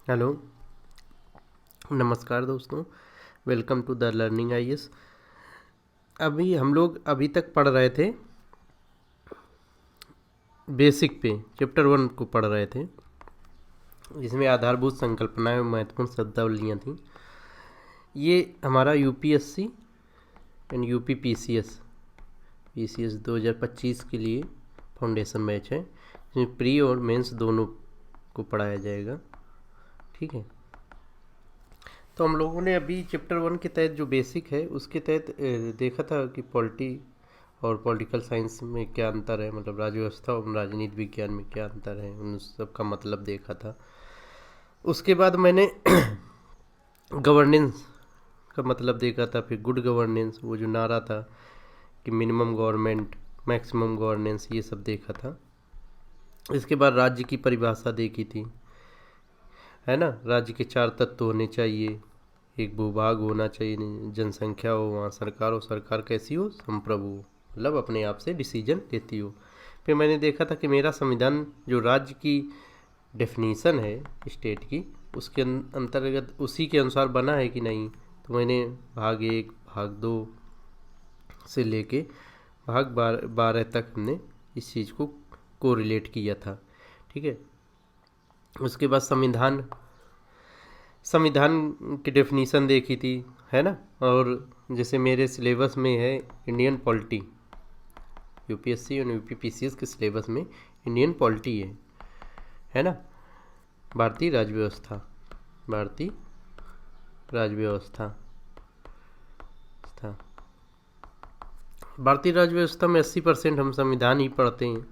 Hello, नमस्कार दोस्तों। Welcome to the learning IAS. अभी तक पढ़ रहे थे बेसिक पे, चैप्टर 1 को पढ़ रहे थे, जिसमें आधारभूत संकल्पनाएं और महत्वपूर्ण शब्दावलियाँ थी। ये हमारा यूपीएससी एंड यूपी पीसीएस 2025 के लिए फाउंडेशन बैच है, जिसमें प्री और मेंस दोनों को पढ़ाया जाएगा। ठीक है, तो हम लोगों ने अभी चैप्टर 1 के तहत जो बेसिक है उसके तहत देखा था कि पॉलिटी और पॉलिटिकल साइंस में क्या अंतर है, मतलब राज्य व्यवस्था और राजनीति विज्ञान में क्या अंतर है, उन सब का मतलब देखा था। उसके बाद मैंने गवर्नेंस का मतलब देखा था, फिर गुड गवर्नेंस, वो जो नारा था कि मिनिमम गवर्नमेंट मैक्सिमम गवर्नेंस, ये सब देखा था। इसके बाद राज्य की परिभाषा देखी थी, है ना। राज्य के 4 तत्व होने चाहिए, एक भूभाग होना चाहिए, जनसंख्या हो, वहाँ सरकार हो, सरकार कैसी हो, संप्रभु हो, मतलब अपने आप से डिसीजन लेती हो। फिर मैंने देखा था कि मेरा संविधान जो राज्य की डेफिनीशन है स्टेट की, उसके अंतर्गत उसी के अनुसार बना है कि नहीं। तो मैंने भाग 1 भाग 2 से लेके भाग 12 तक हमने इस चीज़ को कोरिलेट किया था। ठीक है, उसके बाद संविधान की डेफिनीशन देखी थी, है ना। और जैसे मेरे सिलेबस में है इंडियन पॉलिटी, यूपीएससी और यूपीपीसीएस के सिलेबस में इंडियन पॉलिटी है ना। भारतीय राज्य व्यवस्था, भारतीय राज्य व्यवस्था था। भारतीय राज्य व्यवस्था में 80% हम संविधान ही पढ़ते हैं,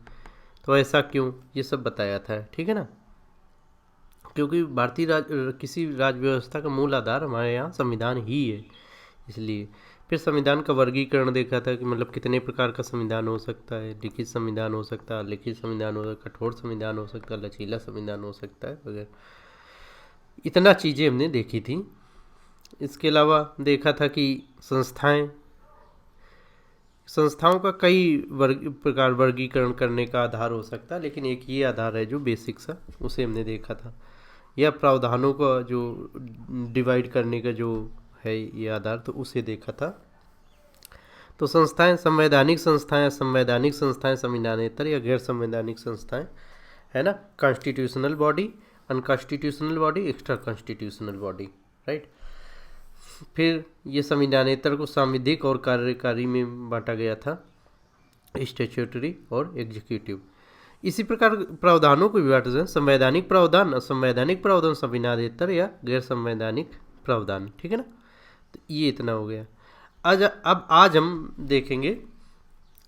तो ऐसा क्यों, ये सब बताया था। ठीक है ना, क्योंकि किसी राज्य व्यवस्था का मूल आधार हमारे यहाँ संविधान ही है, इसलिए। फिर संविधान का वर्गीकरण देखा था कि मतलब कितने प्रकार का संविधान हो सकता है। लिखित संविधान हो सकता है, लिखित संविधान हो सकता है, कठोर संविधान हो सकता है, लचीला संविधान हो सकता है वगैरह। इतना चीज़ें हमने देखी थी। इसके अलावा देखा था कि संस्थाओं का कई प्रकार वर्गीकरण करने का आधार हो सकता है, लेकिन एक ये आधार है जो बेसिक सा, उसे हमने देखा था। या प्रावधानों का जो डिवाइड करने का जो है ये आधार, तो उसे देखा था। तो संस्थाएं, संवैधानिक संस्थाएं संविधानेतर या गैर संवैधानिक संस्थाएं, है ना। Constitutional body, unconstitutional body, extra constitutional body, right. फिर ये संविधानेतर को सांविधिक और कार्यकारी में बांटा गया था, स्टैट्यूटरी और एग्जीक्यूटिव। इसी प्रकार प्रावधानों को भी बांटा जाए, संवैधानिक प्रावधान, असंवैधानिक प्रावधान, संविधानेतर या गैर संवैधानिक प्रावधान। ठीक है ना, तो ये इतना हो गया। आज हम देखेंगे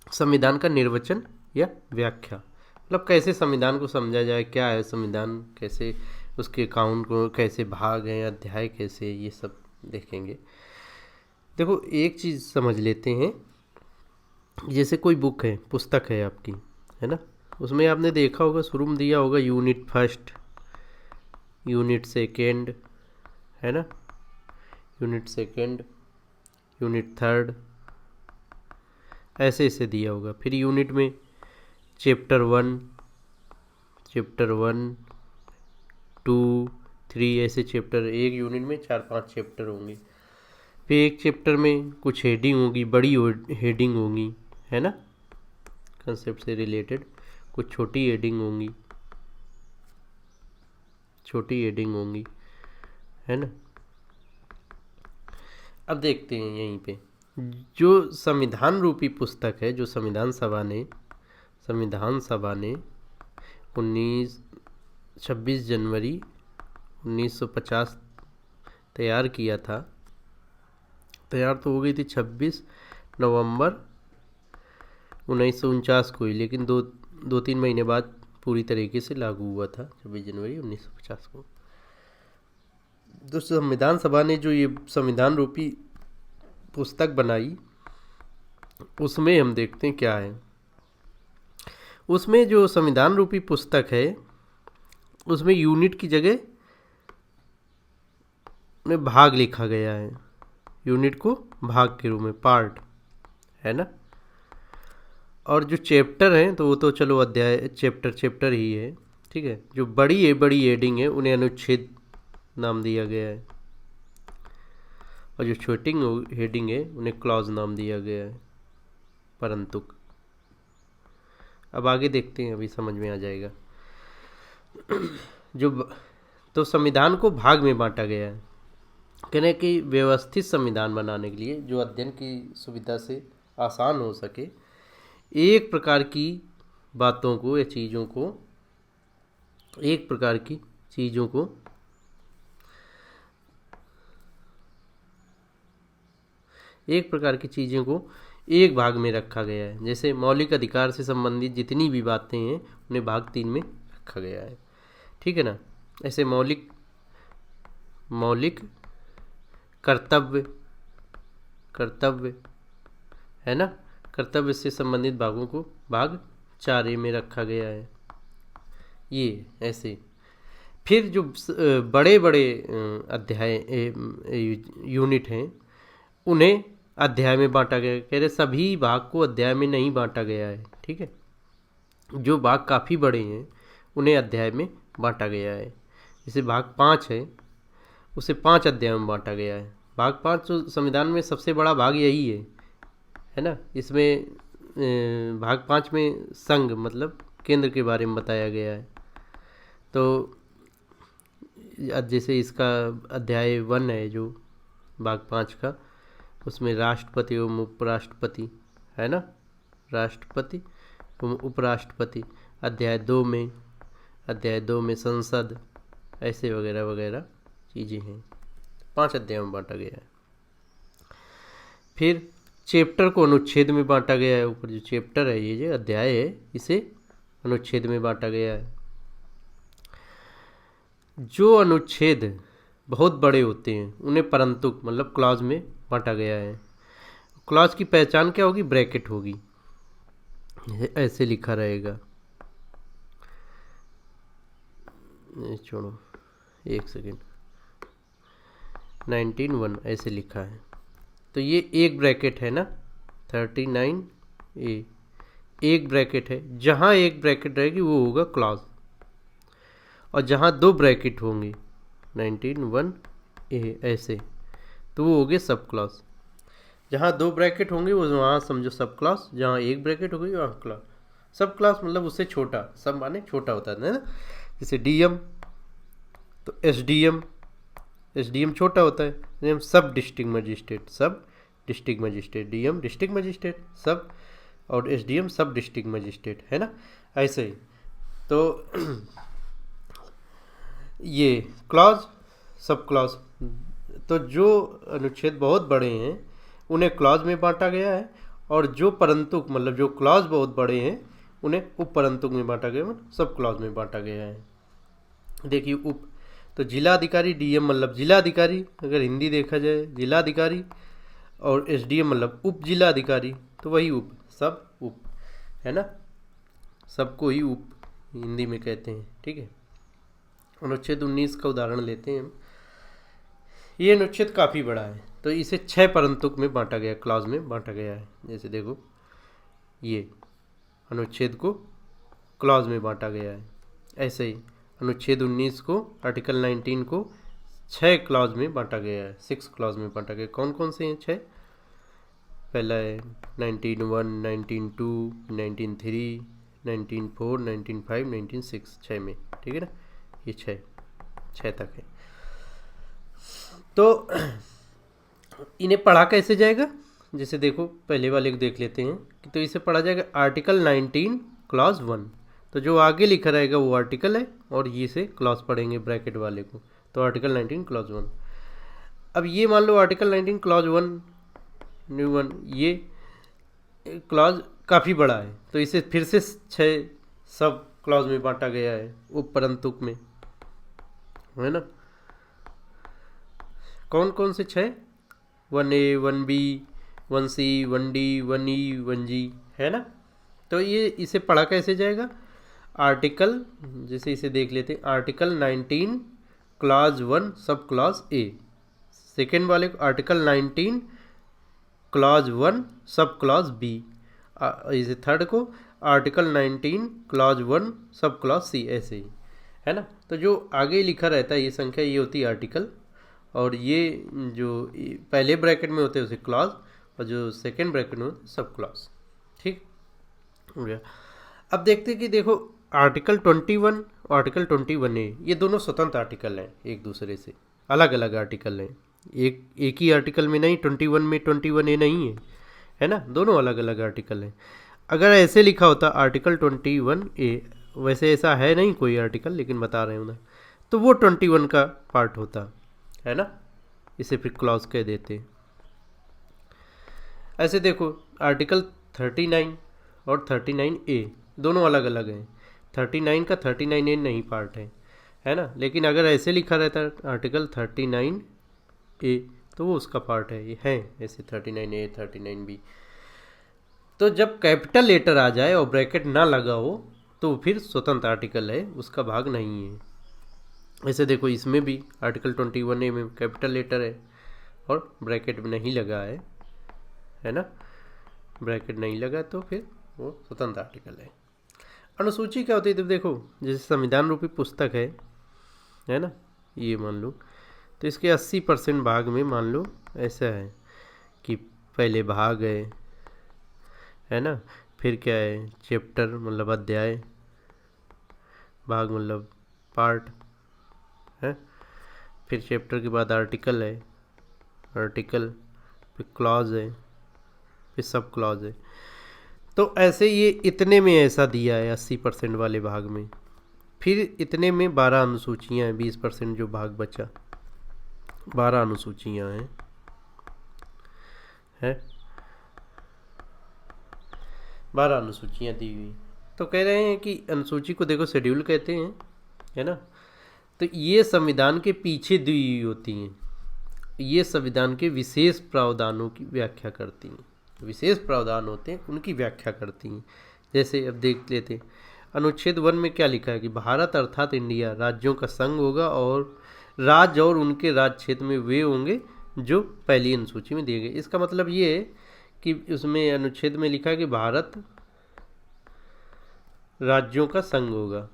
संविधान का निर्वचन या व्याख्या, मतलब कैसे संविधान को समझा जाए, क्या है संविधान, कैसे उसके काउंट को, कैसे भाग हैं, अध्याय कैसे, ये सब देखेंगे। देखो, एक चीज़ समझ लेते हैं, जैसे कोई बुक है, पुस्तक है आपकी, है ना। उसमें आपने देखा होगा शुरू में दिया होगा यूनिट फर्स्ट, यूनिट सेकेंड, है ना, यूनिट सेकेंड, यूनिट थर्ड, ऐसे ऐसे दिया होगा। फिर यूनिट में चैप्टर 1 2 3, ऐसे चैप्टर, एक यूनिट में 4-5 चैप्टर होंगे। फिर एक चैप्टर में कुछ हेडिंग होगी, बड़ी हेडिंग होगी, है ना, कंसेप्ट से रिलेटेड। कुछ छोटी हेडिंग होंगी, है ना। अब देखते हैं यहीं पे, जो संविधान रूपी पुस्तक है, जो संविधान सभा ने 26 जनवरी 1950 तैयार किया था। तैयार तो हो गई थी 26 नवंबर 1949 को ही, लेकिन 2-3 महीने बाद पूरी तरीके से लागू हुआ था, 26 जनवरी 1950 को। तो संविधान सभा ने जो ये संविधान रूपी पुस्तक बनाई, उसमें हम देखते हैं क्या है। उसमें जो संविधान रूपी पुस्तक है, उसमें यूनिट की जगह में भाग लिखा गया है, यूनिट को भाग के रूप में, पार्ट, है ना। और जो चैप्टर हैं, तो वो तो चलो अध्याय चैप्टर ही है, ठीक है। जो बड़ी हेडिंग है, उन्हें अनुच्छेद नाम दिया गया है, और जो छोटी हेडिंग है उन्हें क्लॉज नाम दिया गया है, परंतुक। अब आगे देखते हैं, अभी समझ में आ जाएगा। जो तो संविधान को भाग में बांटा गया है, कहने कि व्यवस्थित संविधान बनाने के लिए जो अध्ययन की सुविधा से आसान हो सके, एक प्रकार की बातों को या चीज़ों को, एक प्रकार की चीज़ों को एक प्रकार की चीज़ों को एक भाग में रखा गया है। जैसे मौलिक अधिकार से संबंधित जितनी भी बातें हैं उन्हें भाग 3 में रखा गया है, ठीक है ना। ऐसे मौलिक कर्तव्य है ना, कर्तव्य से संबंधित भागों को भाग 4 में रखा गया है। ये ऐसे फिर जो बड़े बड़े अध्याय यूनिट हैं उन्हें अध्याय में बांटा गया है। कह रहे सभी भाग को अध्याय में नहीं बांटा गया है, ठीक है। जो भाग काफ़ी बड़े हैं उन्हें अध्याय में बांटा गया है। जैसे भाग 5 है उसे 5 अध्याय में बांटा गया है। भाग 5 तो संविधान में सबसे बड़ा भाग यही है ना। इसमें भाग 5 में संघ मतलब केंद्र के बारे में बताया गया है। तो जैसे इसका अध्याय 1 है जो भाग 5 का, उसमें राष्ट्रपति एवं उपराष्ट्रपति है ना, राष्ट्रपति एवं उपराष्ट्रपति। अध्याय 2 में संसद, ऐसे वगैरह वगैरह चीज़ें हैं। 5 अध्यायों में बांटा गया है। फिर चैप्टर को अनुच्छेद में बांटा गया है। ऊपर जो चैप्टर है, ये जो अध्याय है, इसे अनुच्छेद में बांटा गया है। जो अनुच्छेद बहुत बड़े होते हैं उन्हें परंतुक मतलब क्लॉज में बांटा गया है। क्लॉज की पहचान क्या होगी? ब्रैकेट होगी, ऐसे लिखा रहेगा। छोड़ो एक सेकेंड, 19(1) ऐसे लिखा है। तो ये एक ब्रैकेट है ना, 39A एक ब्रैकेट है। जहाँ एक ब्रैकेट रहेगी वो होगा क्लॉज, और जहाँ 2 ब्रैकेट होंगे 19(1)A ऐसे, तो वो हो गए सब क्लॉज। जहाँ 2 ब्रैकेट होंगे वो वहाँ समझो सब क्लॉज, जहाँ एक ब्रैकेट होगी वहाँ क्लॉज। सब क्लॉज मतलब उससे छोटा, सब माने छोटा होता है ना। जैसे डीएम तो एसडीएम छोटा होता है। सब district magistrate, DM district magistrate सब, और एसडीएम सब डिस्ट्रिक्ट मजिस्ट्रेट है ना, ऐसे ही। तो ये क्लॉज सब क्लॉज। तो जो अनुच्छेद बहुत बड़े हैं उन्हें क्लॉज में बांटा गया है, और जो परंतुक मतलब जो क्लॉज बहुत बड़े हैं उन्हें उप परंतुक में बांटा गया, मतलब सब क्लॉज में बांटा गया है। देखिए उप, तो जिलाधिकारी डीएम मतलब जिलाधिकारी, अगर हिंदी देखा जाए जिलाधिकारी, और एसडीएम मतलब उप जिलाधिकारी, तो वही उप, सब उप है ना, सबको ही उप हिंदी में कहते हैं, ठीक है। अनुच्छेद 19 का उदाहरण लेते हैं हम। ये अनुच्छेद काफ़ी बड़ा है, तो इसे 6 परंतुक में बांटा गया, क्लॉज में बांटा गया है। जैसे देखो ये अनुच्छेद को क्लॉज में बांटा गया है। ऐसे ही अनुच्छेद 19 को, आर्टिकल 19 को 6 क्लॉज में बांटा गया है, 6 क्लॉज में बांटा गया। कौन कौन से हैं 6? पहला है 19(1), 19(2), 19(3), 19(4), 19(5), 19(6), 6 में, ठीक है ना। ये 6 तक है। तो इन्हें पढ़ा कैसे जाएगा? जैसे देखो पहले वाले को देख लेते हैं कि, तो इसे पढ़ा जाएगा आर्टिकल 19 क्लॉज 1। तो जो आगे लिखा रहेगा वो आर्टिकल है, और ये से क्लॉज पढ़ेंगे ब्रैकेट वाले को, तो आर्टिकल 19 क्लॉज 1। अब ये मान लो आर्टिकल 19 क्लॉज 1 न्यू 1, ये क्लॉज काफ़ी बड़ा है, तो इसे फिर से 6 सब क्लॉज में बांटा गया है, उप परंतुक में, है ना। कौन कौन से 6? 1A, 1B, 1C, 1D, 1E, 1G है ना। तो ये इसे पढ़ा कैसे जाएगा? आर्टिकल, जैसे इसे देख लेते हैं, article 19 clause 1 sub clause A. Second वाले को article 19 clause 1 sub clause B. इसे थर्ड को article 19 clause 1 sub clause C, ऐसे ही। है ना। तो जो आगे लिखा रहता है ये संख्या, ये होती है आर्टिकल, और ये जो पहले ब्रैकेट में होते हैं उसे क्लॉज, और जो सेकंड ब्रैकेट में होते सब क्लॉज। ठीक हो गया। अब देखते हैं कि देखो आर्टिकल 21 और आर्टिकल 21A ये दोनों स्वतंत्र आर्टिकल हैं, एक दूसरे से अलग अलग आर्टिकल हैं। एक ही आर्टिकल में नहीं, 21 में 21A नहीं है ना, दोनों अलग अलग आर्टिकल हैं। अगर ऐसे लिखा होता आर्टिकल 21A, वैसे ऐसा है नहीं कोई आर्टिकल, लेकिन बता रहे हैं उन्हें, तो वो 21 का पार्ट होता है ना, इसे फिर क्लॉज कह देते। ऐसे देखो आर्टिकल 39 और 39A दोनों अलग अलग हैं। 39 का 39A नहीं पार्ट है ना, लेकिन अगर ऐसे लिखा रहता आर्टिकल 39A तो वो उसका पार्ट है, ये है ऐसे 39A 39B। तो जब कैपिटल लेटर आ जाए और ब्रैकेट ना लगा हो तो फिर स्वतंत्र आर्टिकल है, उसका भाग नहीं है। ऐसे देखो इसमें भी आर्टिकल 21A में कैपिटल लेटर है और ब्रैकेट में नहीं लगा है ना, ब्रैकेट नहीं लगा तो फिर वो स्वतंत्र आर्टिकल है। अनुसूची क्या होती है, तो देखो जैसे संविधान रूपी पुस्तक है ना, ये मान लो, तो इसके 80% भाग में मान लो ऐसा है कि पहले भाग है ना, फिर क्या है चैप्टर मतलब अध्याय, भाग मतलब पार्ट है, फिर चैप्टर के बाद आर्टिकल है, आर्टिकल फिर क्लॉज है, फिर सब क्लॉज है। तो ऐसे ये इतने में ऐसा दिया है 80% वाले भाग में। फिर इतने में 12 अनुसूचियाँ हैं, 20% जो भाग बचा 12 अनुसूचियाँ हैं 12 अनुसूचियाँ दी हुई। तो कह रहे हैं कि अनुसूची को देखो शेड्यूल कहते हैं, है ना। तो ये संविधान के पीछे दी हुई होती हैं, ये संविधान के विशेष प्रावधानों की व्याख्या करती हैं, विशेष प्रावधान होते हैं उनकी व्याख्या करती हैं। जैसे अब देख लेते हैं अनुच्छेद 1 में क्या लिखा है कि भारत अर्थात इंडिया राज्यों का संघ होगा और राज्य और उनके राज्य क्षेत्र में वे होंगे जो पहली अनुसूची में दिए गए। इसका मतलब ये है कि उसमें अनुच्छेद में लिखा है कि भारत राज्यों का संघ होगा,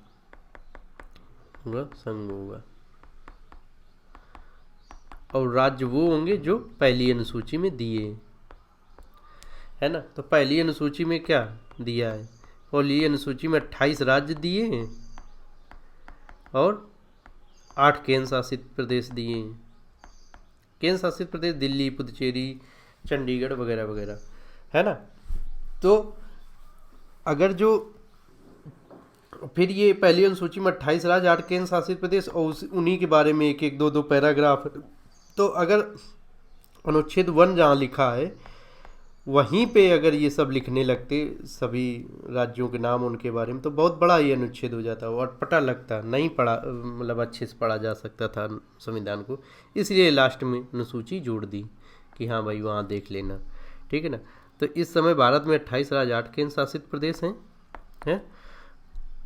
संघ होगा, और राज्य वो होंगे जो पहली अनुसूची में दिए, है ना। तो पहली अनुसूची में क्या दिया है, और ये अनुसूची में 28 राज्य दिए हैं और 8 केंद्र शासित प्रदेश दिए हैं। केंद्र शासित प्रदेश दिल्ली, पुदुचेरी, चंडीगढ़ वगैरह वगैरह, है ना। तो अगर जो फिर ये पहली अनुसूची में 28 राज्य, 8 केंद्र शासित प्रदेश और उन्हीं के बारे में एक एक दो दो पैराग्राफ। तो अगर अनुच्छेद 1 जहाँ लिखा है वहीं पे अगर ये सब लिखने लगते सभी राज्यों के नाम उनके बारे में, तो बहुत बड़ा ये अनुच्छेद हो जाता और पता लगता नहीं पढ़ा, मतलब अच्छे से पढ़ा जा सकता था संविधान को। इसलिए लास्ट में अनुसूची जोड़ दी कि हाँ भाई वहाँ देख लेना, ठीक है ना। तो इस समय भारत में 28 राज्य, 8 केंद्र शासित प्रदेश हैं,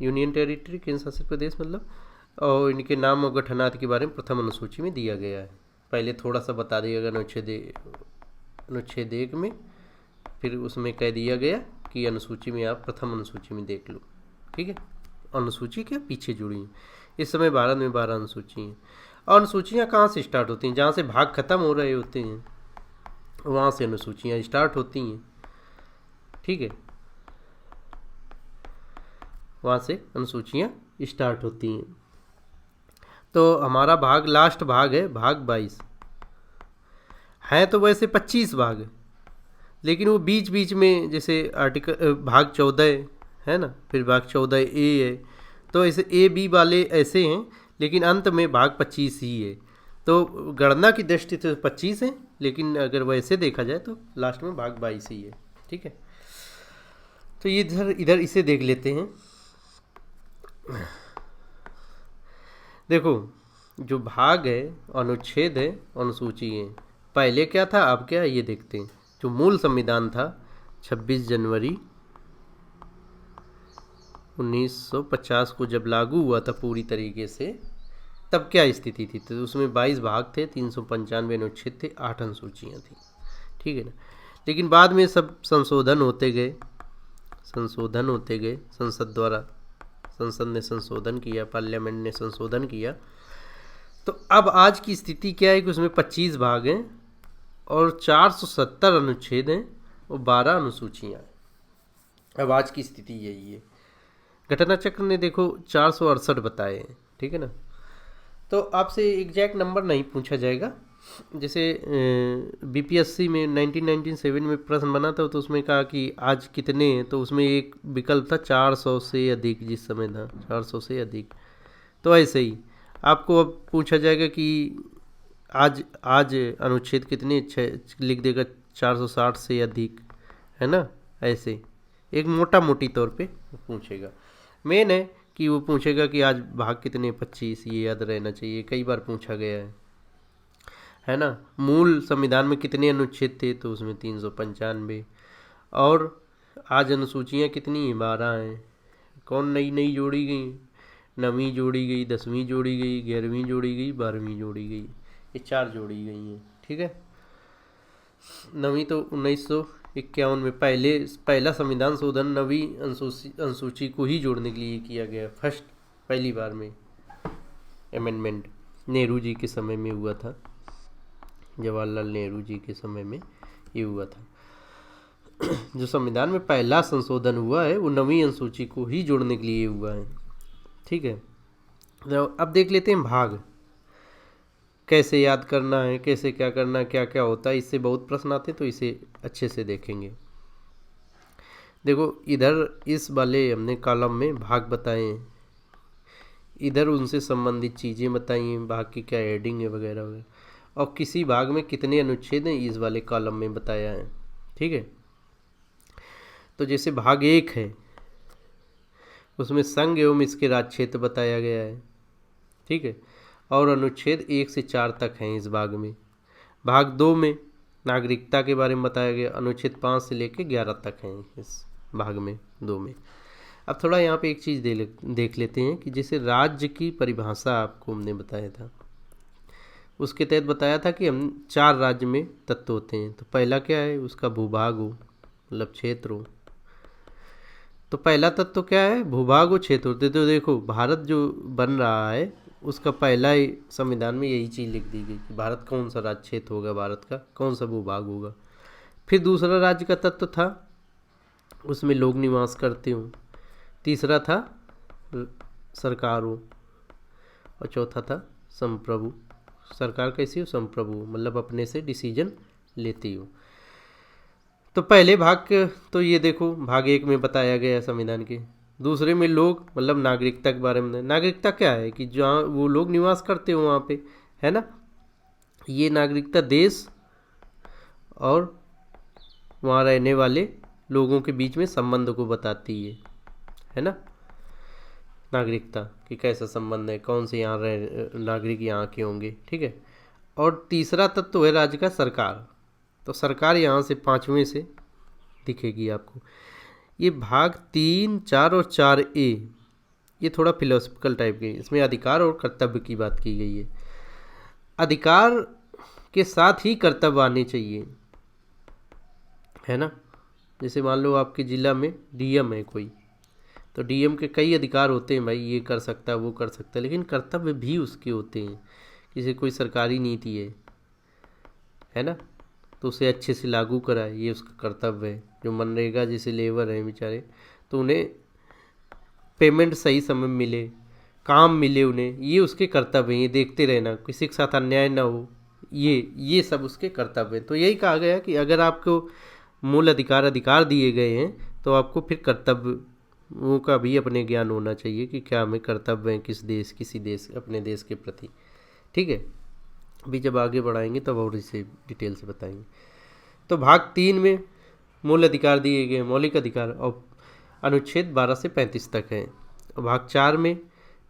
यूनियन टेरिटरी, केंद्र शासित प्रदेश मतलब, और इनके नाम और गठनात के बारे में प्रथम अनुसूची में दिया गया है। पहले थोड़ा सा बता दिया गया अनुच्छेद 1 में, फिर उसमें कह दिया गया कि अनुसूची में आप प्रथम अनुसूची में देख लो, ठीक है। अनुसूची के पीछे जुड़ी हैं। इस समय भारत में 12 अनुसूची हैं। और अनुसूचियाँ कहाँ से स्टार्ट होती हैं, जहाँ से भाग खत्म हो रहे होते हैं वहाँ से अनुसूचियाँ स्टार्ट होती हैं, ठीक है, वहाँ से अनुसूचियाँ स्टार्ट होती हैं। तो हमारा भाग लास्ट भाग है भाग 22 है, तो वैसे 25 भाग है, लेकिन वो बीच बीच में जैसे आर्टिकल भाग 14 है ना, फिर भाग 14A है, तो ऐसे A B वाले ऐसे हैं, लेकिन अंत में भाग 25 ही है। तो गणना की दृष्टि से 25 है, लेकिन अगर वैसे देखा जाए तो लास्ट में भाग 22 ही है, ठीक है। तो ये इधर इसे देख लेते हैं। देखो जो भाग है, अनुच्छेद है, अनुसूची है, पहले क्या था अब क्या है ये देखते हैं। जो मूल संविधान था 26 जनवरी 1950 को जब लागू हुआ था पूरी तरीके से, तब क्या स्थिति थी, तो उसमें 22 भाग थे, 395 अनुच्छेद थे, 8 अनुसूचियाँ थी, ठीक है ना। लेकिन बाद में सब संशोधन होते गए संसद द्वारा संसद ने संशोधन किया, पार्लियामेंट ने संशोधन किया। तो अब आज की स्थिति क्या है कि उसमें 25 भाग हैं और 470 अनुच्छेद हैं और 12 अनुसूचियाँ हैं। अब आज की स्थिति यही है। घटना चक्र ने देखो 468 बताए हैं, ठीक है ना। तो आपसे एग्जैक्ट नंबर नहीं पूछा जाएगा। जैसे बीपीएससी में 1997 में प्रश्न बना था, तो उसमें कहा कि आज कितने हैं, तो उसमें एक विकल्प था 400 से अधिक, जिस समय था 400 से अधिक। तो ऐसे ही आपको अब पूछा जाएगा कि आज आज अनुच्छेद कितने, लिख देगा 460 से अधिक, है ना। ऐसे एक मोटा मोटी तौर पे पूछेगा। मेन है कि वो पूछेगा कि आज भाग कितने, 25, ये याद रहना चाहिए, कई बार पूछा गया है ना। मूल संविधान में कितने अनुच्छेद थे, तो उसमें 395। और आज अनुसूचियाँ कितनी हैं, 12 हैं। कौन नई नई जोड़ी गई, 9वीं जोड़ी गई, 10वीं जोड़ी गई, 11वीं जोड़ी गई, 12वीं जोड़ी गई, ये 4 जोड़ी गई हैं, ठीक है। 9वीं तो 1951 में पहला संविधान शोधन 9वीं अनुसूची को ही जोड़ने के लिए किया गया, पहली बार में अमेंडमेंट नेहरू जी के समय में हुआ था, जवाहरलाल नेहरू जी के समय में ये हुआ था। जो संविधान में पहला संशोधन हुआ है वो 9वीं अनुसूची को ही जोड़ने के लिए हुआ है, ठीक है। तो अब देख लेते हैं भाग कैसे याद करना है, कैसे क्या करना है, क्या क्या होता है। इससे बहुत प्रश्न आते हैं, तो इसे अच्छे से देखेंगे। देखो इधर इस वाले हमने कॉलम में भाग बताए हैं, इधर उनसे संबंधित चीज़ें बताई हैं, भाग की क्या हेडिंग है वगैरह वगैरह, और किसी भाग में कितने अनुच्छेद हैं इस वाले कॉलम में बताया है, ठीक है। तो जैसे भाग 1 है उसमें संघ एवं इसके राज्य क्षेत्र बताया गया है, ठीक है। और अनुच्छेद 1 से 4 तक हैं इस भाग में। भाग 2 में नागरिकता के बारे में बताया गया, अनुच्छेद 5 से लेकर 11 तक हैं इस भाग में 2 में। अब थोड़ा यहाँ पे एक चीज़ देख लेते हैं कि जैसे राज्य की परिभाषा आपको हमने बताया था, उसके तहत बताया था कि हम 4 राज्य में तत्व होते हैं। तो पहला क्या है, उसका भूभाग हो, मतलब क्षेत्र हो। तो पहला तत्व क्या है, भूभाग हो, क्षेत्र होते। तो देखो भारत जो बन रहा है उसका पहला ही संविधान में यही चीज़ लिख दी गई कि भारत कौन सा राज्य क्षेत्र होगा, भारत का कौन सा भूभाग होगा। फिर दूसरा राज्य का तत्व था उसमें लोग निवास करते हों, तीसरा था सरकार हो, और चौथा था संप्रभु। सरकार कैसी हो, संप्रभु, मतलब अपने से डिसीजन लेती हो। तो पहले भाग तो ये देखो भाग 1 में बताया गया है संविधान के। दूसरे में लोग मतलब नागरिकता के बारे में। नागरिकता क्या है कि जहाँ वो लोग निवास करते हो वहाँ पे, है ना। ये नागरिकता देश और वहाँ रहने वाले लोगों के बीच में संबंध को बताती है ना। नागरिकता कि कैसा संबंध है, कौन से यहाँ रह नागरिक यहाँ के होंगे, ठीक है। और तीसरा तत्व है राज्य का सरकार। तो सरकार यहाँ से 5वें से दिखेगी आपको। ये भाग 3, 4 और 4A ये थोड़ा फिलोसफिकल टाइप के, इसमें अधिकार और कर्तव्य की बात की गई है। अधिकार के साथ ही कर्तव्य आने चाहिए, है ना। जैसे मान लो आपके ज़िला में डीएम है कोई, तो डीएम के कई अधिकार होते हैं भाई, ये कर सकता है वो कर सकता है, लेकिन कर्तव्य भी उसके होते हैं। जैसे कोई सरकारी नीति है ना, तो उसे अच्छे से लागू कराए, ये उसका कर्तव्य है। जो मनरेगा जैसे लेबर हैं बेचारे, तो उन्हें पेमेंट सही समय में मिले, काम मिले उन्हें, ये उसके कर्तव्य हैं। ये देखते रहना किसी के साथ अन्याय ना हो, ये सब उसके कर्तव्य हैं। तो यही कहा गया कि अगर आपको मूल अधिकार दिए गए हैं तो आपको फिर कर्तव्यों का भी अपने ज्ञान होना चाहिए कि क्या हमें कर्तव्य है किसी देश अपने देश के प्रति, ठीक है। अभी जब आगे बढ़ाएंगे तब और इसे डिटेल से बताएंगे। तो भाग 3 में मूल अधिकार दिए गए, मौलिक अधिकार, और अनुच्छेद 12 से 35 तक है। और भाग 4 में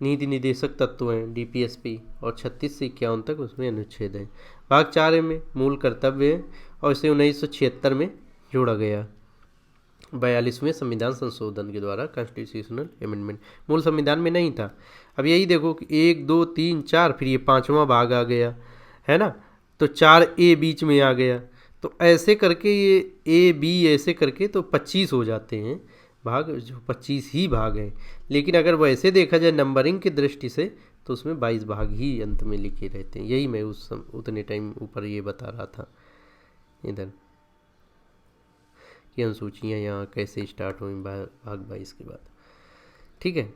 नीति निदेशक तत्व हैं डीपीएसपी, और 36 से 51 तक उसमें अनुच्छेद है। भाग 4 में मूल कर्तव्य है, और इसे 1976 में जोड़ा गया 42वें संविधान संशोधन के द्वारा, कॉन्स्टिट्यूशनल अमेंडमेंट। मूल संविधान में नहीं था। अब यही देखो कि 1, 2, 3, 4, फिर ये 5वां भाग आ गया, है ना। तो 4A बीच में आ गया, तो ऐसे करके ये A B ऐसे करके तो 25 हो जाते हैं भाग, जो 25 ही भाग हैं। लेकिन अगर वैसे देखा जाए नंबरिंग की दृष्टि से तो उसमें 22 भाग ही अंत में लिखे रहते हैं। यही मैं उतने टाइम ऊपर ये बता रहा था इधर कि अनुसूचियाँ यहाँ कैसे स्टार्ट हुई भाग 22 के बाद। ठीक है,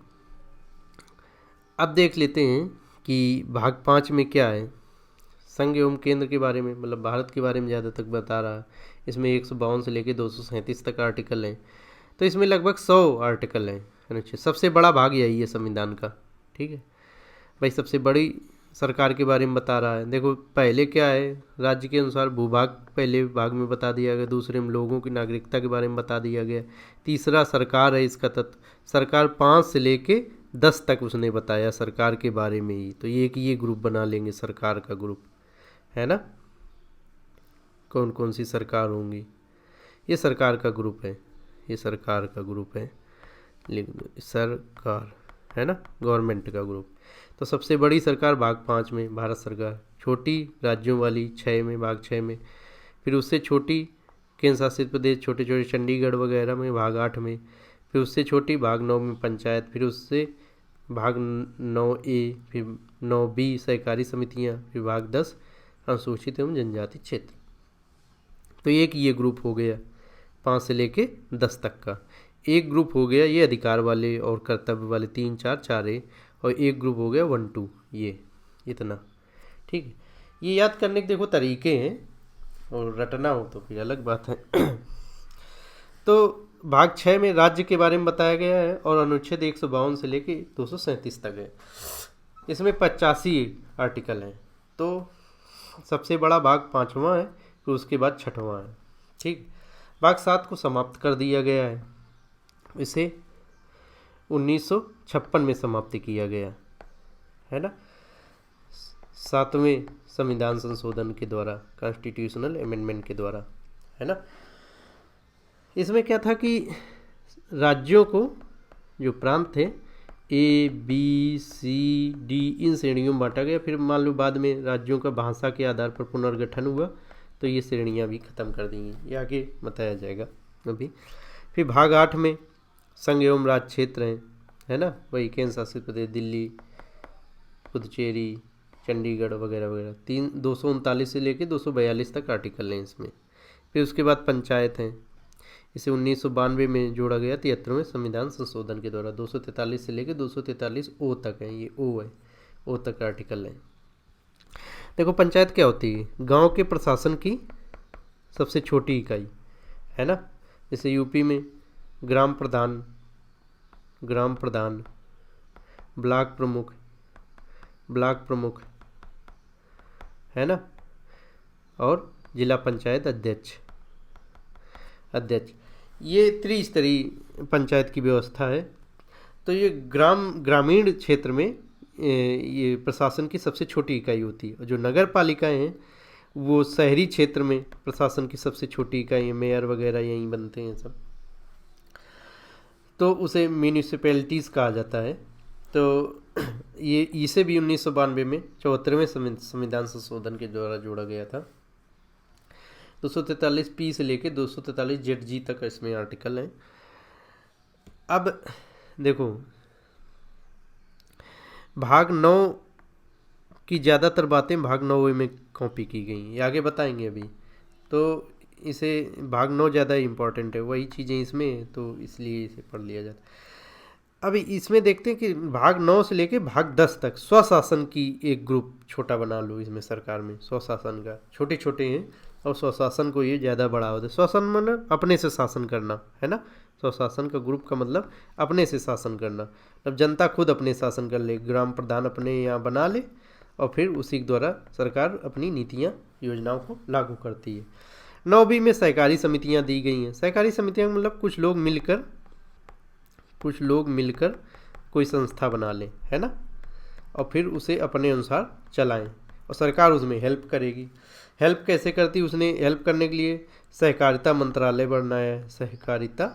अब देख लेते हैं कि भाग 5 में क्या है। संघ एवं केंद्र के बारे में, मतलब भारत के बारे में ज़्यादा तक बता रहा है। इसमें 152 से लेकर 237 तक आर्टिकल हैं, तो इसमें लगभग 100 आर्टिकल हैं। अच्छा, सबसे बड़ा भाग यही है संविधान का। ठीक है भाई, सबसे बड़ी सरकार के बारे में बता रहा है। देखो पहले क्या है, राज्य के अनुसार भूभाग पहले भाग में बता दिया गया, दूसरे में लोगों की नागरिकता के बारे में बता दिया गया, तीसरा सरकार है इसका तत्व। सरकार 5 से लेके 10 तक उसने बताया सरकार के बारे में ही। तो ये ग्रुप बना लेंगे सरकार का ग्रुप, है ना, कौन कौन सी सरकार होंगी, ये सरकार का ग्रुप है, ये सरकार का ग्रुप है, सरकार है ना, गवर्नमेंट का ग्रुप। तो सबसे बड़ी सरकार भाग 5 में भारत सरकार, छोटी राज्यों वाली 6 में, भाग 6 में, फिर उससे छोटी केंद्र शासित प्रदेश छोटे छोटे चंडीगढ़ वगैरह में भाग 8 में, फिर उससे छोटी भाग 9 में पंचायत, फिर उससे भाग 9A, फिर 9B सहकारी समितियाँ, फिर भाग 10 अनुसूचित एवं जनजाति क्षेत्र। तो एक ये ग्रुप हो गया 5 से लेके 10 तक का। एक ग्रुप हो गया ये अधिकार वाले और कर्तव्य वाले 3 4 4A, और एक ग्रुप हो गया 1 2, ये इतना। ठीक है, ये याद करने के देखो तरीके हैं, और रटना हो तो फिर अलग बात है। तो भाग 6 में राज्य के बारे में बताया गया है, और अनुच्छेद 152 से लेके 237 तक है। इसमें 85 आर्टिकल हैं। तो सबसे बड़ा भाग 5वां है, फिर उसके बाद 6वां है। ठीक, भाग 7 को समाप्त कर दिया गया है, इसे 1956 में समाप्ति किया गया है ना, 7वें संविधान संशोधन के द्वारा, कॉन्स्टिट्यूशनल अमेंडमेंट के द्वारा, है ना। इसमें क्या था कि राज्यों को, जो प्रांत थे ABCD, इन श्रेणियों में बांटा गया। फिर मान लो बाद में राज्यों का भाषा के आधार पर पुनर्गठन हुआ, तो ये श्रेणियाँ भी खत्म कर दी गई, ये आगे बताया जाएगा अभी। फिर भाग 8 में संघ एवं राज्य क्षेत्र हैं, है ना, वही केंद्र शासित प्रदेश दिल्ली, पुदुचेरी, चंडीगढ़ वगैरह वगैरह। 239 से लेकर 242 तक आर्टिकल हैं इसमें। फिर उसके बाद पंचायत हैं, इसे 1992 में जोड़ा गया 73वें संविधान संशोधन के द्वारा। 243 से लेकर 243 तक है, ये ओ है, ओ तक आर्टिकल है। देखो पंचायत क्या होती है, गांव के प्रशासन की सबसे छोटी इकाई, है ना। जैसे यूपी में ग्राम प्रधान, ब्लॉक प्रमुख, है ना, और जिला पंचायत अध्यक्ष, ये त्रिस्तरीय पंचायत की व्यवस्था है। तो ये ग्रामीण क्षेत्र में ये प्रशासन की सबसे छोटी इकाई होती है, और जो नगर पालिकाएँ हैं वो शहरी क्षेत्र में प्रशासन की सबसे छोटी इकाई है, मेयर वगैरह यहीं बनते हैं सब, तो उसे म्यूनिसिपैलिटीज़ कहा जाता है। तो ये इसे भी 1992 में 74वें संविधान संशोधन के द्वारा जोड़ा गया था। 243P से लेके 243ZG तक इसमें आर्टिकल हैं। अब देखो भाग 9 की ज़्यादातर बातें भाग 9 में कॉपी की गई हैं, ये आगे बताएंगे अभी। तो इसे भाग 9 ज़्यादा इम्पॉर्टेंट है, वही चीज़ें इसमें, तो इसलिए इसे पढ़ लिया जाता है। अब इसमें देखते हैं कि भाग 9 से लेके भाग 10 तक स्वशासन की एक ग्रुप छोटा बना लो इसमें, सरकार में स्वशासन का छोटे छोटे हैं, और स्वशासन को ये ज़्यादा बढ़ावा होता है। स्वशासन मतलब अपने से शासन करना, है ना। स्वशासन का ग्रुप का मतलब अपने से शासन करना, मतलब जनता खुद अपने शासन कर ले, ग्राम प्रधान अपने यहाँ बना ले, और फिर उसी के द्वारा सरकार अपनी नीतियाँ योजनाओं को लागू करती है। 9B में सहकारी समितियाँ दी गई हैं। सहकारी समितियाँ मतलब कुछ लोग मिलकर कोई संस्था बना लें, है ना, और फिर उसे अपने अनुसार चलाएं, और सरकार उसमें हेल्प करेगी। हेल्प कैसे करती, उसने हेल्प करने के लिए सहकारिता मंत्रालय बनाया है, सहकारिता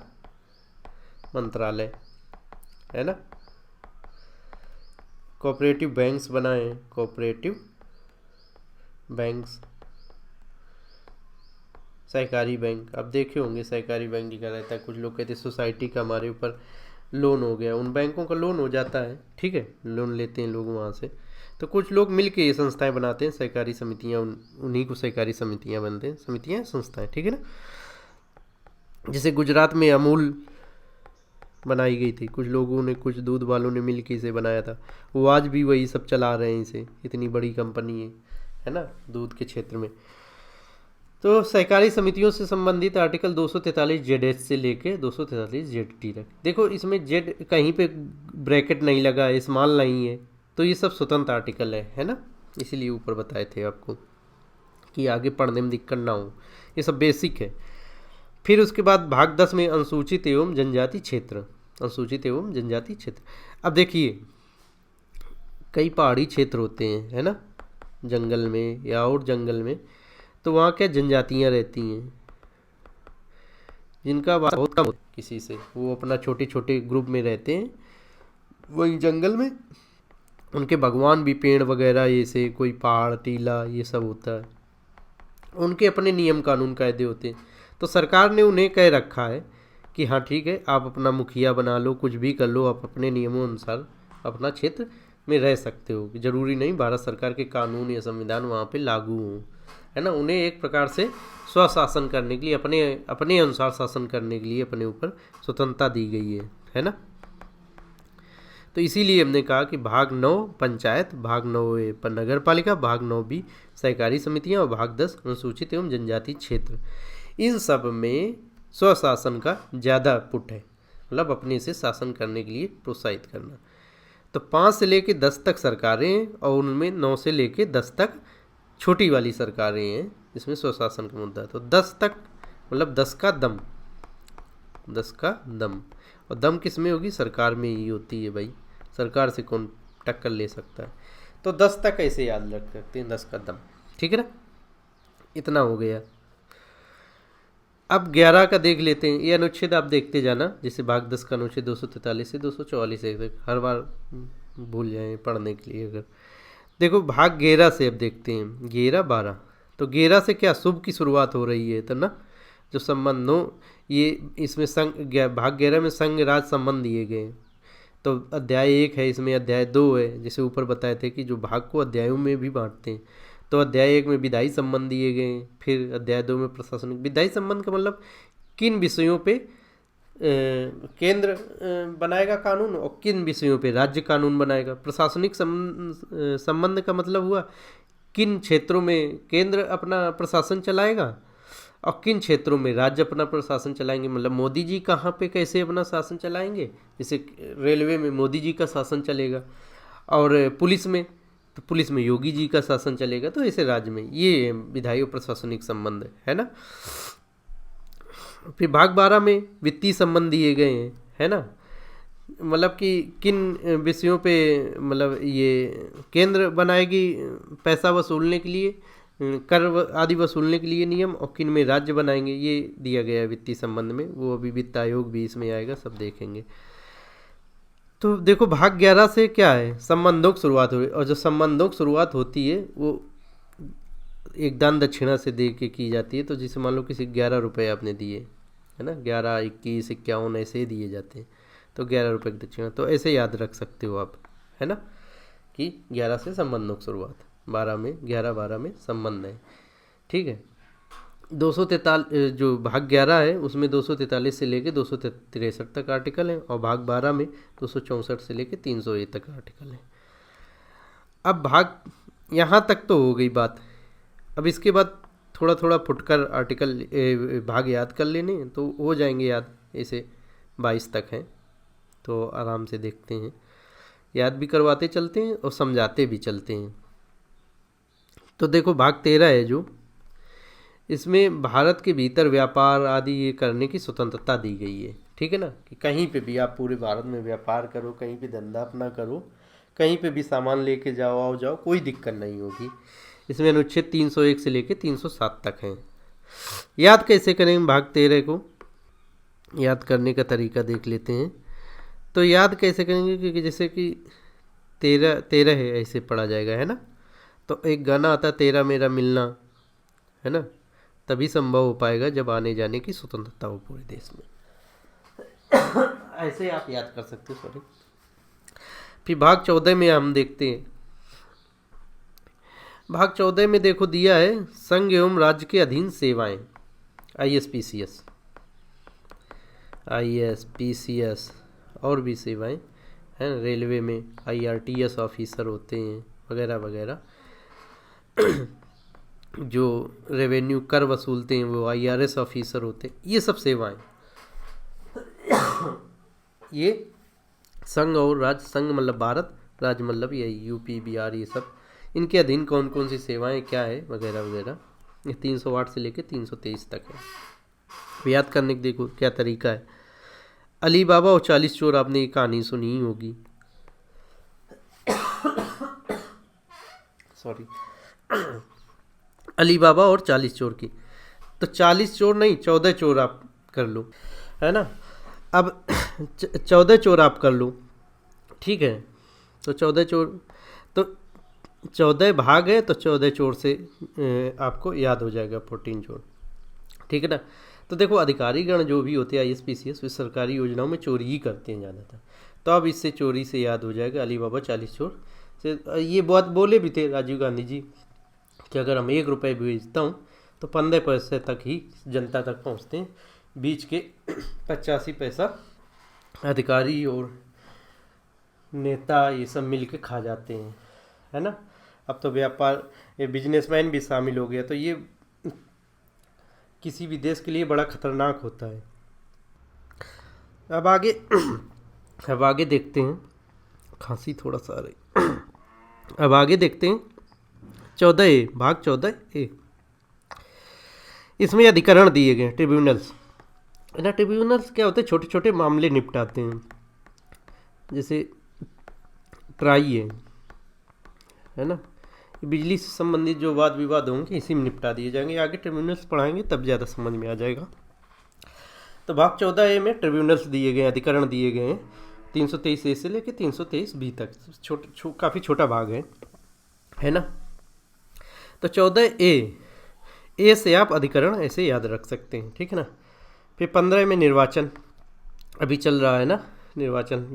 मंत्रालय, है ना। कोऑपरेटिव बैंक्स बनाए हैं, कोऑपरेटिव बैंक्स, सहकारी बैंक। अब देखे होंगे सहकारी बैंक क्या रहता है, कुछ लोग कहते हैं सोसाइटी का हमारे ऊपर लोन हो गया, उन बैंकों का लोन हो जाता है, ठीक है, लोन लेते हैं लोग वहाँ से। तो कुछ लोग मिल के ये संस्थाएं बनाते हैं, सहकारी समितियाँ, उन्हीं को सहकारी समितियाँ बनते हैं, समितियाँ संस्थाएं, ठीक है ना। जैसे गुजरात में अमूल बनाई गई थी, कुछ लोगों ने, कुछ दूध वालों ने मिल के इसे बनाया था, वो आज भी वही सब चला रहे हैं इसे, इतनी बड़ी कंपनी है ना, दूध के क्षेत्र में। तो सहकारी समितियों से संबंधित आर्टिकल 243 जेड एच से लेके 243 जेड टी तक। देखो इसमें जेड कहीं पे ब्रैकेट नहीं लगा है, स्मॉल नहीं है, तो ये सब स्वतंत्र आर्टिकल है ना, इसीलिए ऊपर बताए थे आपको कि आगे पढ़ने में दिक्कत ना हो, ये सब बेसिक है। फिर उसके बाद भाग 10 में अनुसूचित एवं जनजाति क्षेत्र, अनुसूचित एवं जनजाति क्षेत्र। अब देखिए कई पहाड़ी क्षेत्र होते हैं, है ना, जंगल में या और जंगल में, तो वहाँ क्या जनजातियाँ रहती हैं जिनका बहुत कम किसी से, वो अपना छोटे छोटे ग्रुप में रहते हैं वहीं जंगल में, उनके भगवान भी पेड़ वगैरह ये से, कोई पहाड़ टीला ये सब होता है, उनके अपने नियम कानून कायदे होते हैं। तो सरकार ने उन्हें कह रखा है कि हाँ ठीक है, आप अपना मुखिया बना लो, कुछ भी कर लो, आप अपने नियमों अनुसार अपना क्षेत्र में रह सकते हो, ज़रूरी नहीं भारत सरकार के कानून या संविधान वहाँ पे लागू हों, है ना। उन्हें एक प्रकार से स्वशासन करने के लिए, अपने अपने अनुसार शासन करने के लिए अपने ऊपर स्वतंत्रता दी गई है ना। तो इसीलिए हमने कहा कि भाग 9 पंचायत, भाग 9 पर नगर पालिका, भाग 9B सहकारी समितियां और भाग 10 अनुसूचित एवं जनजाति क्षेत्र, इन सब में स्वशासन का ज़्यादा पुट है, मतलब अपने से शासन करने के लिए प्रोत्साहित करना। तो 5 से लेके 10 तक सरकारें हैं और उनमें 9 से लेके 10 तक छोटी वाली सरकारें हैं जिसमें स्वशासन का मुद्दा है। तो 10 तक मतलब 10 का दम, 10 का दम, और दम किस में होगी, सरकार में ही होती है भाई, सरकार से कौन टक्कर ले सकता है। तो 10 तक ऐसे याद रख सकते हैं, 10 का दम, ठीक है ना। इतना हो गया। अब 11 का देख लेते हैं, ये अनुच्छेद आप देखते जाना, जैसे भाग 10 का अनुच्छेद 243 से 244 तक, हर बार भूल जाएं पढ़ने के लिए अगर। देखो भाग 11 से अब देखते हैं, 11-12। तो 11 से क्या शुभ की शुरुआत हो रही है, तो ना जो संबंधों, ये इसमें भाग 11 में संघ राज संबंध दिए गए। तो अध्याय 1 है, इसमें अध्याय 2 है, जैसे ऊपर बताए थे कि जो भाग को अध्यायों में भी बांटते हैं। तो अध्याय 1 में विधायी संबंध दिए गए हैं, फिर अध्याय 2 में प्रशासनिक। विधायी संबंध का मतलब किन विषयों पे केंद्र बनाएगा कानून और किन विषयों पे राज्य कानून बनाएगा। प्रशासनिक संबंध का मतलब हुआ किन क्षेत्रों में केंद्र अपना प्रशासन चलाएगा और किन क्षेत्रों में राज्य अपना प्रशासन चलाएंगे। मतलब मोदी जी कहाँ पे कैसे अपना शासन चलाएंगे, जैसे रेलवे में मोदी जी का शासन चलेगा, और पुलिस में तो पुलिस में योगी जी का शासन चलेगा, तो ऐसे राज्य में ये विधायी और प्रशासनिक संबंध है ना। फिर भाग 12 में वित्तीय संबंध दिए गए हैं, है ना, मतलब कि किन विषयों पे मतलब ये केंद्र बनाएगी पैसा वसूलने के लिए, कर आदि वसूलने के लिए नियम, और किन में राज्य बनाएंगे, ये दिया गया है वित्तीय संबंध में। वो अभी वित्त आयोग भी इसमें आएगा, सब देखेंगे। तो देखो भाग 11 से क्या है, संबंधों की शुरुआत हो रही है, और जो संबंधों की शुरुआत होती है वो एक दान दक्षिणा से दे के की जाती है। तो जैसे मान लो किसी 11 रुपये आपने दिए, है ना, 11, 21, 51 ऐसे ही दिए जाते हैं, तो 11 रुपये की दक्षिणा, तो ऐसे याद रख सकते हो आप, है ना, कि 11 से संबंधों की शुरुआत, 11-12 में संबंध है, ठीक है। 243 जो भाग 11 है उसमें 243 से लेके 263 तक आर्टिकल हैं, और भाग 12 में 264 से लेके 301 तक आर्टिकल हैं। अब भाग यहाँ तक तो हो गई बात। अब इसके बाद थोड़ा थोड़ा फुटकर आर्टिकल भाग याद कर लेने, तो हो जाएंगे याद, ऐसे 22 तक हैं, तो आराम से देखते हैं, याद भी करवाते चलते हैं और समझाते भी चलते हैं। तो देखो भाग 13 है जो, इसमें भारत के भीतर व्यापार आदि ये करने की स्वतंत्रता दी गई है, ठीक है ना, कि कहीं पे भी आप पूरे भारत में व्यापार करो, कहीं पे धंधा अपना करो, कहीं पे भी सामान लेके जाओ आओ जाओ, कोई दिक्कत नहीं होगी। इसमें अनुच्छेद 301 से लेके 307 तक हैं। याद कैसे करेंगे भाग 13 को, याद करने का तरीका देख लेते हैं। तो याद कैसे करेंगे, क्योंकि जैसे कि 13 है ऐसे पढ़ा जाएगा, है ना। तो एक गाना आता है, तेरा मेरा मिलना, है ना, तभी संभव हो पाएगा जब आने जाने की स्वतंत्रता हो पूरे देश में। ऐसे आप याद कर सकते हो, सॉरी। फिर भाग 14 में हम देखते हैं, भाग 14 में देखो दिया है संघ एवं राज्य के अधीन सेवाएं, ISPCS, ISPCS और भी सेवाएं हैं। रेलवे में IRTS ऑफिसर होते हैं वगैरह वगैरह। जो रेवेन्यू कर वसूलते हैं वो IRS ऑफिसर होते हैं। ये सब सेवाएं, ये संघ और राज्य, संघ मतलब भारत, राज्य मतलब ये यूपी बिहार, ये सब इनके अधीन कौन कौन सी सेवाएं क्या है वगैरह वगैरह। ये 308 से लेके 323 तक है। याद करने के देखो क्या तरीका है। अली बाबा और 40 चोर, आपने ये कहानी सुनी ही होगी, सॉरी, अली बाबा और 40 चोर की। तो 40 चोर नहीं, 14 चोर आप कर लो, है ना। अब 14 चोर आप कर लो, ठीक है। तो 14 चोर, तो 14 भाग है, तो 14 चोर से आपको याद हो जाएगा 14 चोर, ठीक है ना। तो देखो अधिकारीगण जो भी होते हैं ISPCS, वे सरकारी योजनाओं में चोरी ही करते हैं ज़्यादातर। तो अब इससे चोरी से याद हो जाएगा अली बाबा 40 चोर से। ये बात बोले भी थे राजीव गांधी जी कि अगर हम 1 रुपये भेजता हूँ तो 15 पैसे तक ही जनता तक पहुँचते हैं, बीच के 85 पैसा अधिकारी और नेता ये सब मिल के खा जाते हैं, है ना। अब तो व्यापार, ये बिजनेसमैन भी शामिल हो गया, तो ये किसी भी देश के लिए बड़ा खतरनाक होता है। अब आगे अब आगे देखते हैं, खांसी थोड़ा सा आ रही। अब आगे देखते हैं 14A, भाग 14A। इसमें अधिकरण दिए गए, ट्रिब्यूनल्स, ना। ट्रिब्यूनल्स क्या होते हैं, छोटे छोटे मामले निपटाते हैं, जैसे ट्राई है ना। बिजली से संबंधित जो वाद विवाद होंगे इसी में निपटा दिए जाएंगे। आगे ट्रिब्यूनल्स पढ़ाएंगे तब ज़्यादा समझ में आ जाएगा। तो भाग 14A में ट्रिब्यूनल्स दिए गए, अधिकरण दिए गए हैं 323A से लेकर 323B तक। काफ़ी छोटा भाग है ना। तो 14A से आप अधिकरण ऐसे याद रख सकते हैं, ठीक है ना। फिर 15 में निर्वाचन, अभी चल रहा है ना निर्वाचन,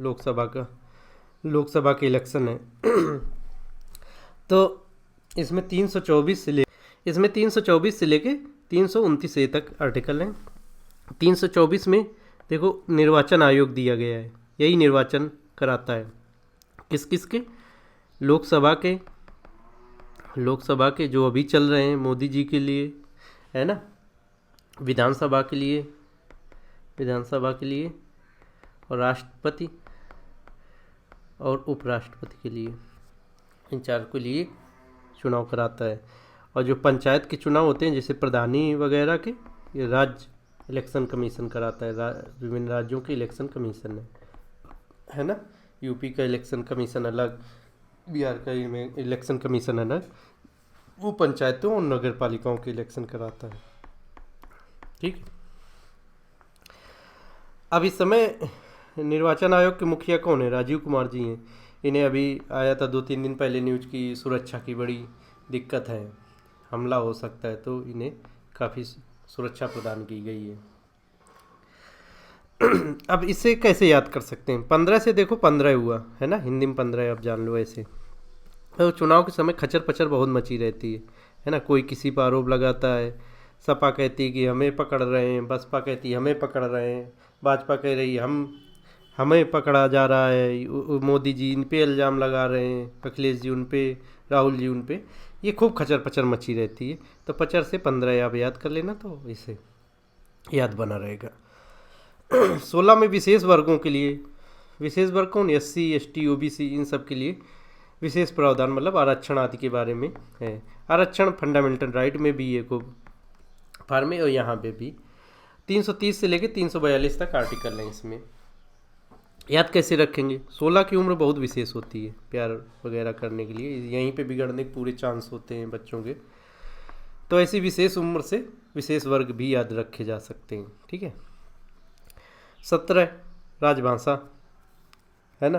लोकसभा के इलेक्शन है। तो इसमें 324 से लेके 329A तक आर्टिकल हैं। 324 में देखो निर्वाचन आयोग दिया गया है, यही निर्वाचन कराता है किस किस के, लोकसभा के जो अभी चल रहे हैं मोदी जी के लिए, है ना, विधानसभा के लिए और राष्ट्रपति और उपराष्ट्रपति के लिए, इन 4 के लिए चुनाव कराता है। और जो पंचायत के चुनाव होते हैं जैसे प्रधानी वगैरह के, ये राज्य इलेक्शन कमीशन कराता है। विभिन्न राज्यों के इलेक्शन कमीशन है ना। यूपी का इलेक्शन कमीशन अलग, बिहार का इलेक्शन कमीशन अलग, वो पंचायतों और नगर पालिकाओं के इलेक्शन कराता है, ठीक। अब इस समय निर्वाचन आयोग के मुखिया कौन है, राजीव कुमार जी हैं। इन्हें अभी आया था 2-3 दिन पहले न्यूज की सुरक्षा की बड़ी दिक्कत है, हमला हो सकता है, तो इन्हें काफ़ी सुरक्षा प्रदान की गई है। अब इसे कैसे याद कर सकते हैं, 15 से देखो 15 हुआ है ना, हिंदी में 15 अब जान लो ऐसे। तो चुनाव के समय खचर पचर बहुत मची रहती है ना। कोई किसी पर आरोप लगाता है, सपा कहती है कि हमें पकड़ रहे हैं, बसपा कहती है हमें पकड़ रहे हैं, भाजपा कह रही है हमें पकड़ा जा रहा है, मोदी जी इन पे इल्ज़ाम लगा रहे हैं, अखिलेश जी उन पे, राहुल जी उन पे, ये खूब खचर पचर मची रहती है। तो 50 से 15 आप याद कर लेना, तो इसे याद बना रहेगा। 16 में विशेष वर्गों के लिए, विशेष वर्ग कौन, SC ST OBC, इन सब के लिए विशेष प्रावधान मतलब आरक्षण आदि के बारे में है। आरक्षण फंडामेंटल राइट में भी है को फार में, और यहाँ पे भी 330 से लेकर 342 तक आर्टिकल हैं। इसमें याद कैसे रखेंगे, 16 की उम्र बहुत विशेष होती है प्यार वगैरह करने के लिए, यहीं पे बिगड़ने के पूरे चांस होते हैं बच्चों के। तो ऐसी विशेष उम्र से विशेष वर्ग भी याद रखे जा सकते हैं, ठीक है। 17 राजभाषा है ना।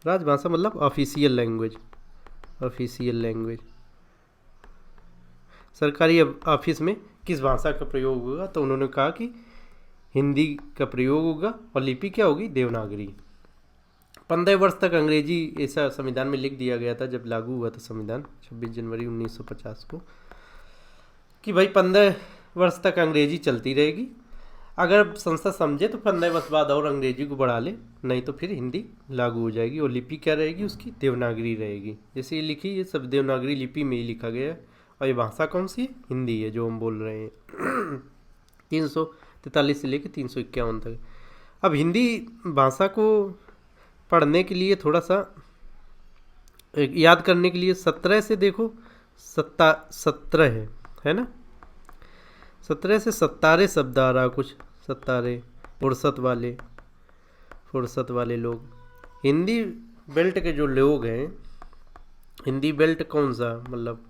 राजभाषा मतलब ऑफिशियल लैंग्वेज, सरकारी ऑफिस में किस भाषा का प्रयोग होगा। तो उन्होंने कहा कि हिंदी का प्रयोग होगा और लिपि क्या होगी, देवनागरी। 15 वर्ष तक अंग्रेजी ऐसा संविधान में लिख दिया गया था जब लागू हुआ था संविधान 26 जनवरी 1950 को, कि भाई 15 वर्ष तक अंग्रेजी चलती रहेगी। अगर संसद समझे तो 15 वर्ष बाद और अंग्रेजी को बढ़ा ले, नहीं तो फिर हिंदी लागू हो जाएगी। और लिपि क्या रहेगी उसकी, देवनागरी रहेगी। जैसे ये लिखी, ये सब देवनागरी लिपि में ही लिखा गया है। और ये भाषा कौन सी है, हिंदी है जो हम बोल रहे हैं। 343 से लेकर 351 तक। अब हिंदी भाषा को पढ़ने के लिए थोड़ा सा याद करने के लिए 17 से देखो 17 है ना, 17 से 17 शब्द आ रहा कुछ, 17 फुर्सत वाले लोग। हिंदी बेल्ट के जो लोग हैं, हिंदी बेल्ट कौन सा, मतलब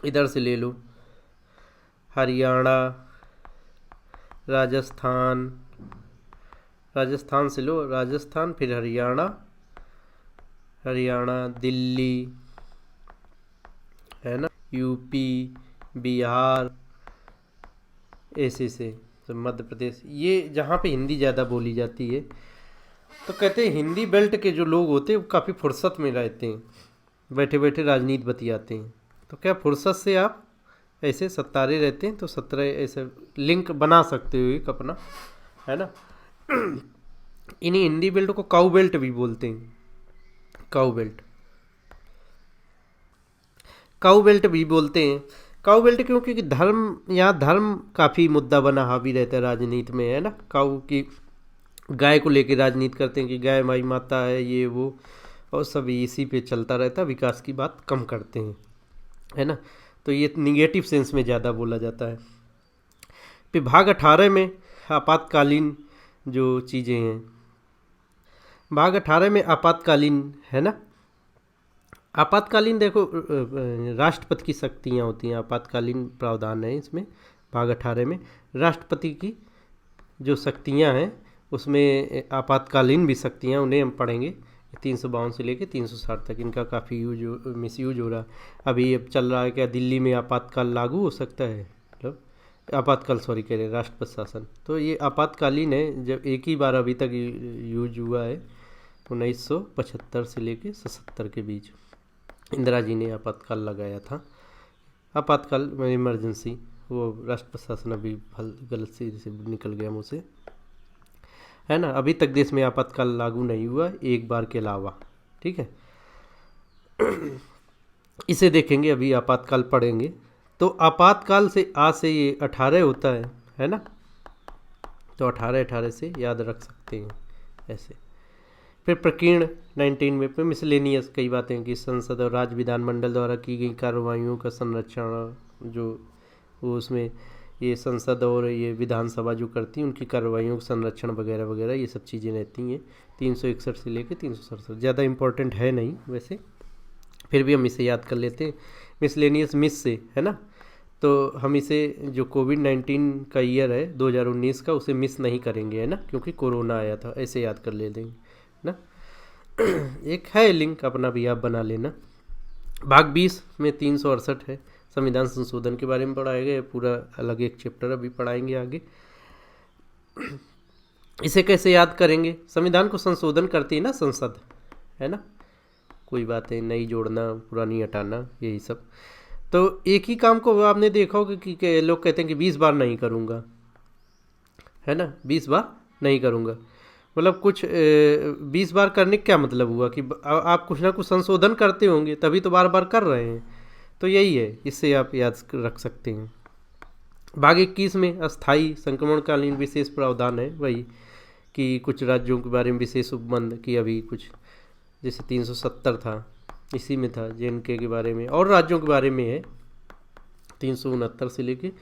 इधर से ले लो, हरियाणा, राजस्थान से लो, राजस्थान, फिर हरियाणा, दिल्ली है ना, यूपी, बिहार, ऐसे से तो मध्य प्रदेश, ये जहाँ पे हिंदी ज़्यादा बोली जाती है। तो कहते हैं हिंदी बेल्ट के जो लोग होते हैं वो काफ़ी फुर्सत में रहते हैं, बैठे बैठे राजनीति बतियाते हैं। तो क्या फुर्सत से आप ऐसे 17 रहते हैं तो 17 ऐसे लिंक बना सकते हो एक अपना, है ना। इन्हीं हिंदी बेल्ट को काऊ बेल्ट भी बोलते हैं, काऊ बेल्ट भी बोलते हैं। काऊ बेल्ट क्यों, क्योंकि धर्म, यहाँ धर्म काफ़ी मुद्दा बना हावी रहता है राजनीति में, है ना। काऊ की गाय को लेके राजनीति करते हैं कि गाय माई माता है, ये वो, और सब इसी पे चलता रहता है, विकास की बात कम करते हैं, है ना। तो ये निगेटिव सेंस में ज़्यादा बोला जाता है। फिर भाग 18 में आपातकालीन जो चीज़ें हैं, भाग 18 में आपातकालीन, है ना। आपातकालीन देखो, राष्ट्रपति की शक्तियाँ होती हैं, आपातकालीन प्रावधान है इसमें। भाग 18 में राष्ट्रपति की जो शक्तियाँ हैं उसमें आपातकालीन भी शक्तियाँ, उन्हें हम पढ़ेंगे। 352 से लेकर 360 तक इनका काफ़ी मिसयूज हो रहा है। अभी अब चल रहा है क्या, दिल्ली में आपातकाल लागू हो सकता है, मतलब आपातकाल, सॉरी कह रहे, राष्ट्रपति शासन। तो ये आपातकालीन है, जब एक ही बार अभी तक यूज हुआ है 1975 से लेकर 77 के बीच इंदिरा जी ने आपातकाल लगाया था। आपातकाल इमरजेंसी, वो राष्ट्रपति शासन अभी गलत से निकल गया मुँह से, है ना। अभी तक देश में आपातकाल लागू नहीं हुआ एक बार के अलावा, ठीक है। इसे देखेंगे, अभी आपातकाल पढ़ेंगे। तो आपातकाल से आज से ये 18 होता है ना। तो 18 से याद रख सकते हैं ऐसे। फिर प्रकीर्ण 19 में, फिर मिसलेनियस कई बातें कि संसद और राज्य विधानमंडल द्वारा की गई कार्रवाइयों का संरक्षण, जो वो उसमें ये संसद और ये विधानसभा जो करती हैं उनकी कार्रवाइयों का संरक्षण वगैरह वगैरह, ये सब चीज़ें रहती हैं। 361 से लेकर 367, ज़्यादा इम्पोर्टेंट है नहीं वैसे, फिर भी हम इसे याद कर लेते हैं। मिसलेनियस मिस से, है ना। तो हम इसे जो कोविड-19 का ईयर है 2019 का, उसे मिस नहीं करेंगे, है ना, क्योंकि कोरोना आया था, ऐसे याद कर ले देंगे ना। एक है लिंक, अपना भी आप बना लेना। भाग 20 में 368 है, संविधान संशोधन के बारे में पढ़ाया गया, पूरा अलग एक चैप्टर अभी पढ़ाएंगे आगे। इसे कैसे याद करेंगे, संविधान को संशोधन करती है ना संसद, है ना। कोई बातें नई जोड़ना, पुरानी हटाना, यही सब। तो एक ही काम को आपने देखा होगा कि लोग कहते हैं कि 20 बार नहीं करूँगा, है ना, 20 बार नहीं करूँगा, मतलब कुछ 20 बार करने का क्या मतलब हुआ कि आप कुछ ना कुछ संशोधन करते होंगे, तभी तो बार बार कर रहे हैं। तो यही है, इससे आप याद रख सकते हैं। भाग 21 में अस्थाई संक्रमणकालीन विशेष प्रावधान है, वही कि कुछ राज्यों के बारे में विशेष उपबंध की, अभी कुछ जैसे 370 था, इसी में था, JNK के बारे में, और राज्यों के बारे में है 369 से लेके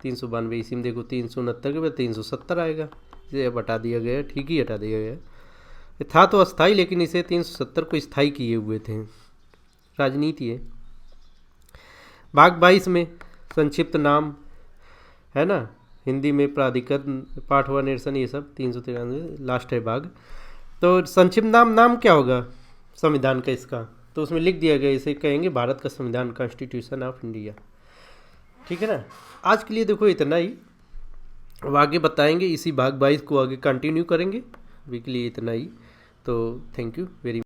392, इसी में देखो 369 के बाद 370 आएगा, इसे अब हटा दिया गया, ठीक ही हटा दिया गया। था तो अस्थाई, लेकिन इसे 370 को स्थायी किए हुए थे, राजनीति है। भाग 22 में संक्षिप्त नाम, है ना, हिंदी में प्राधिकरण, पाठ व निरसन, ये सब 393 लास्ट है भाग। तो संक्षिप्त नाम क्या होगा संविधान का इसका, तो उसमें लिख दिया गया, इसे कहेंगे भारत का संविधान, कॉन्स्टिट्यूशन ऑफ इंडिया, ठीक है ना। आज के लिए देखो इतना ही, अब आगे बताएंगे, इसी भाग 22 को आगे कंटिन्यू करेंगे। अभी के लिए इतना ही। तो थैंक यू वेरी